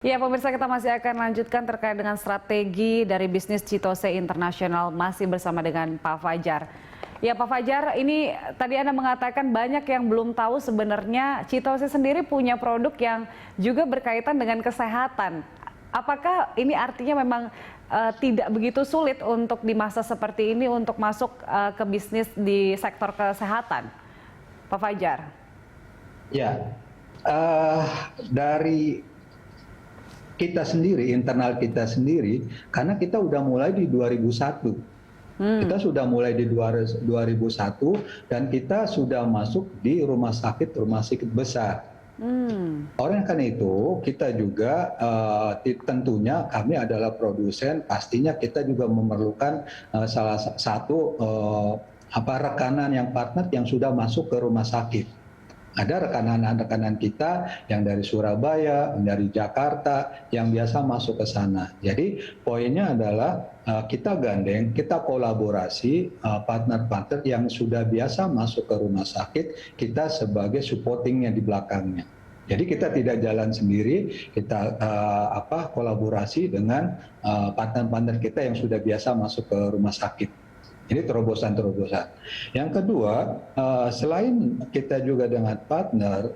Ya, pemirsa, kita masih akan lanjutkan terkait dengan strategi dari bisnis Citose International, masih bersama dengan Pak Fajar. Ya, Pak Fajar, ini tadi Anda mengatakan banyak yang belum tahu sebenarnya Citose sendiri punya produk yang juga berkaitan dengan kesehatan. Apakah ini artinya memang tidak begitu sulit untuk di masa seperti ini untuk masuk ke bisnis di sektor kesehatan, Pak Fajar? Ya, dari kita sendiri, internal kita sendiri, karena kita udah mulai di 2001. Kita sudah mulai di 2001 dan kita sudah masuk di rumah sakit besar. Oleh karena itu, kita juga tentunya kami adalah produsen, pastinya kita juga memerlukan salah satu rekanan yang partner yang sudah masuk ke rumah sakit. Ada rekanan-rekanan kita yang dari Surabaya, dari Jakarta, yang biasa masuk ke sana. Jadi poinnya adalah kita gandeng, kita kolaborasi partner-partner yang sudah biasa masuk ke rumah sakit, kita sebagai supportingnya di belakangnya. Jadi kita tidak jalan sendiri, kita kolaborasi dengan partner-partner kita yang sudah biasa masuk ke rumah sakit. Ini terobosan-terobosan. Yang kedua, selain kita juga dengan partner,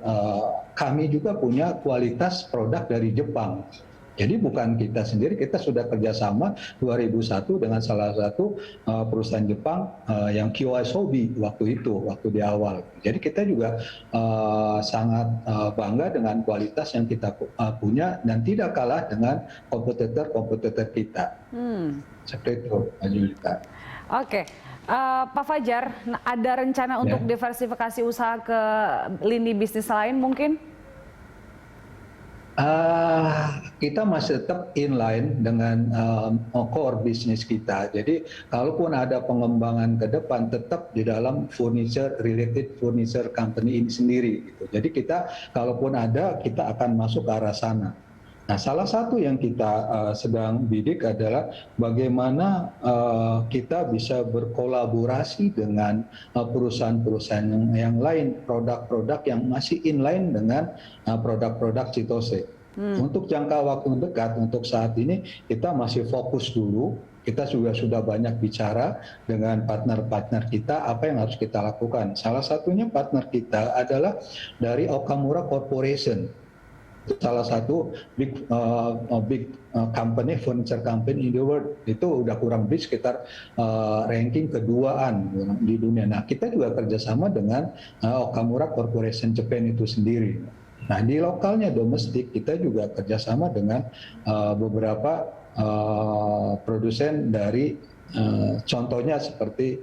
kami juga punya kualitas produk dari Jepang. Jadi bukan kita sendiri, kita sudah kerjasama 2001 dengan salah satu perusahaan Jepang yang QI Sobi waktu di awal. Jadi kita juga sangat bangga dengan kualitas yang kita punya dan tidak kalah dengan kompetitor kita. Seperti itu, Pak Julita. Oke, Pak Fajar, ada rencana untuk diversifikasi usaha ke lini bisnis lain mungkin? Kita masih tetap inline dengan core bisnis kita. Jadi kalaupun ada pengembangan ke depan tetap di dalam related furniture company ini sendiri. Gitu. Jadi kita kalaupun ada kita akan masuk ke arah sana. Nah, salah satu yang kita sedang bidik adalah bagaimana kita bisa berkolaborasi dengan perusahaan-perusahaan yang lain, produk-produk yang masih inline dengan produk-produk Citose. Untuk jangka waktu dekat, untuk saat ini kita masih fokus dulu. Kita juga sudah banyak bicara dengan partner-partner kita apa yang harus kita lakukan. Salah satunya partner kita adalah dari Okamura Corporation. Salah satu big company, furniture company in the world, itu udah kurang lebih sekitar ranking keduaan di dunia. Nah, kita juga kerjasama dengan Okamura Corporation Japan itu sendiri. Nah, di lokalnya domestik kita juga kerjasama dengan beberapa produsen dari contohnya seperti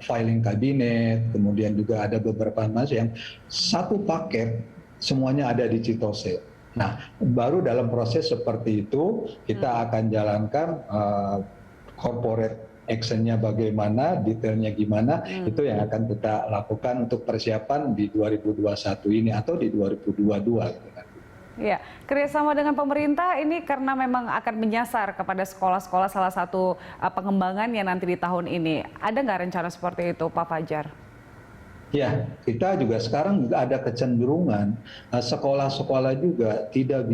filing cabinet, kemudian juga ada beberapa yang satu paket semuanya ada di Citose. Nah, baru dalam proses seperti itu kita akan jalankan corporate action-nya bagaimana, detailnya gimana, itu yang akan kita lakukan untuk persiapan di 2021 ini atau di 2022. Ya, kerjasama dengan pemerintah ini karena memang akan menyasar kepada sekolah-sekolah, salah satu pengembangan yang nanti di tahun ini. Ada nggak rencana seperti itu, Pak Fajar? Ya, kita juga sekarang ada kecenderungan sekolah-sekolah juga tidak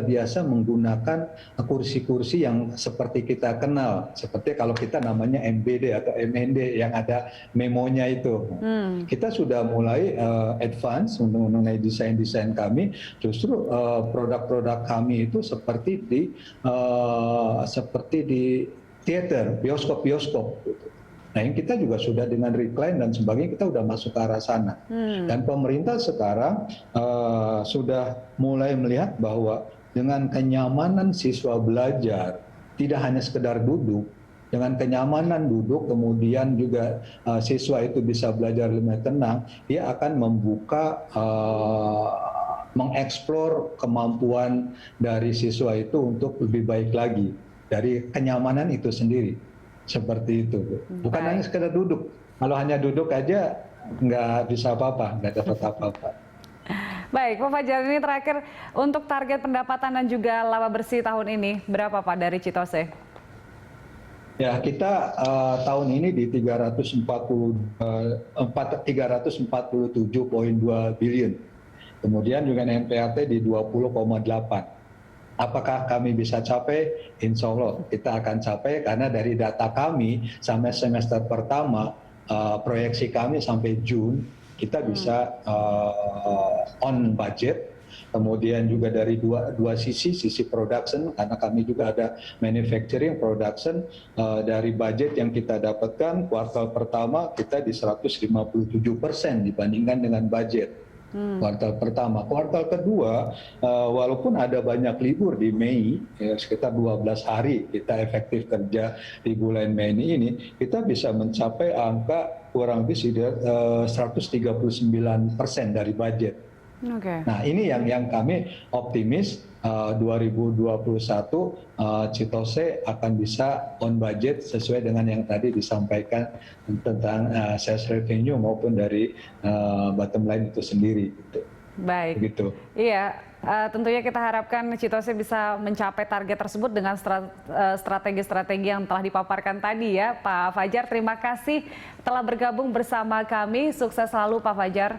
biasa menggunakan kursi-kursi yang seperti kita kenal, seperti kalau kita namanya MBD atau MND yang ada memonya itu. Kita sudah mulai advance mengenai desain-desain kami, justru produk-produk kami itu seperti di teater, bioskop-bioskop gitu. Nah, yang kita juga sudah dengan recline dan sebagainya, kita sudah masuk ke arah sana. Dan pemerintah sekarang sudah mulai melihat bahwa dengan kenyamanan siswa belajar, tidak hanya sekedar duduk, dengan kenyamanan duduk, kemudian juga siswa itu bisa belajar lebih tenang, dia akan membuka, mengeksplor kemampuan dari siswa itu untuk lebih baik lagi dari kenyamanan itu sendiri. Seperti itu, bukan hanya sekedar duduk. Kalau hanya duduk aja nggak bisa apa-apa, nggak dapat apa-apa. Baik, Pak Fajar, ini terakhir untuk target pendapatan dan juga laba bersih tahun ini berapa, Pak, dari Citose? Ya, kita tahun ini di 347,2 billion. Kemudian juga NPAT di 20,8. Apakah kami bisa capai? Insya Allah kita akan capai karena dari data kami sampai semester pertama, proyeksi kami sampai Juni kita bisa on budget. Kemudian juga dari dua sisi production, karena kami juga ada manufacturing production, dari budget yang kita dapatkan kuartal pertama kita di 157% dibandingkan dengan budget. Kuartal pertama. Kuartal kedua, walaupun ada banyak libur di Mei, ya, sekitar 12 hari kita efektif kerja di bulan Mei ini, kita bisa mencapai angka kurang lebih 139% dari budget. Okay. Nah, ini yang kami optimis 2021 Chitose akan bisa on budget sesuai dengan yang tadi disampaikan tentang sales revenue maupun dari bottom line itu sendiri. Gitu. Baik. Begitu. Iya, tentunya kita harapkan Chitose bisa mencapai target tersebut dengan strategi-strategi yang telah dipaparkan tadi ya, Pak Fajar. Terima kasih telah bergabung bersama kami. Sukses selalu, Pak Fajar.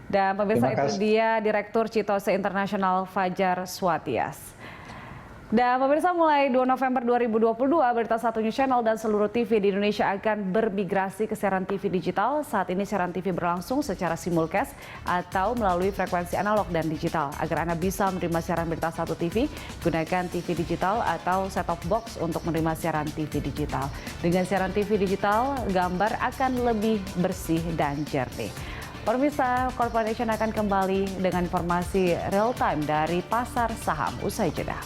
Dan pemirsa, itu dia Direktur Chitose International Fajar Swatias. Dan pemirsa, mulai 2 November 2022, Berita Satu News Channel dan seluruh TV di Indonesia akan bermigrasi ke siaran TV digital. Saat ini siaran TV berlangsung secara simulcast atau melalui frekuensi analog dan digital. Agar Anda bisa menerima siaran Berita Satu TV, gunakan TV digital atau set-top box untuk menerima siaran TV digital. Dengan siaran TV digital, gambar akan lebih bersih dan jernih. Pemirsa, Corporation akan kembali dengan informasi real time dari pasar saham usai jeda.